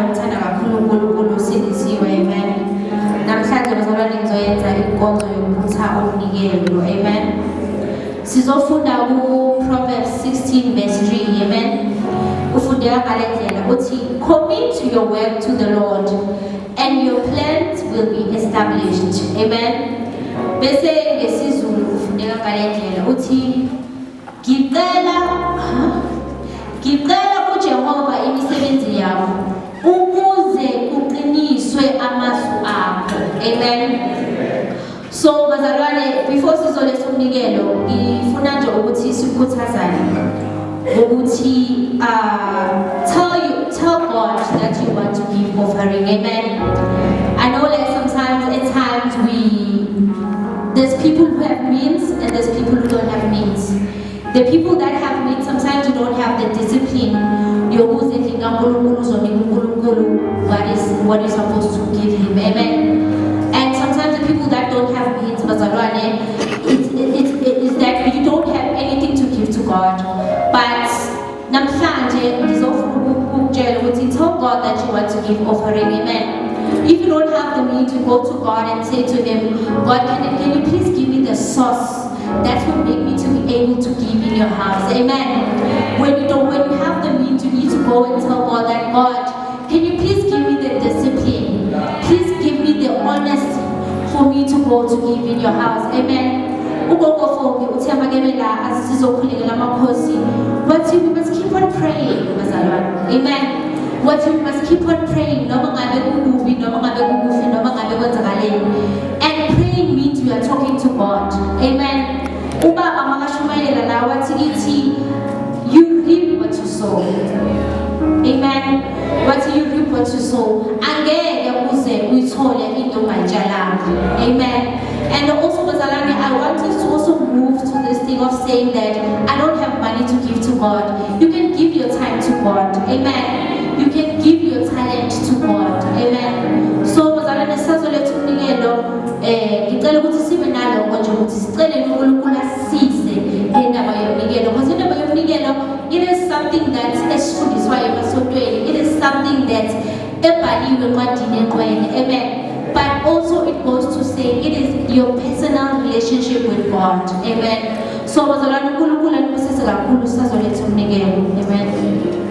Ngithanda kakhulu uNkulunkulu usindisiwe, amen. Namhlanje bazalwane ngizoyenza inkonzo yokuphutha umnikelo, amen. Sizofunda ku-Proverbs 16 verse 3, amen. Ufundeka ngale ndlela uthi, commit your work to the Lord and your plans will be established, amen. Bese ngesizulu ufundeka ngale ndlela uthi, ngicela kuJehova imisebenzi yakho ukuze kuqiniswe amasu akho, amen. So bazalwane, before sizoletha umnikelo ngifuna nje ukuthi sikhuthazane ukuthi tell God that you want to give offering, amen. I know that sometimes at times there's people who have means and there's people who don't have means. The people that have means sometimes you don't have the discipline. What you're supposed to give him, amen. And sometimes the people that don't have means, it's that you don't have anything to give to God. But tell God that you want to give offering, amen. If you don't have the means, to go to God and say to him, God, can you please give me the source that will make me to be able to give in your house, amen. When you have the means, you need to go and tell God that, God, can you please give me the discipline? Please give me the honesty for me to go to give in your house, amen. But we must keep on praying, amen. What we must keep on praying, and praying means we are talking to God, amen. You reap what you sow, amen. What you reap what you sow, amen. And also, I want us to also move to this thing of saying that I don't have money to give to God. You can give your time to God, amen. You can give your talent to God, amen. So, it is something that it is something that amen. But also it goes to say it is your personal relationship with God, amen. So amen.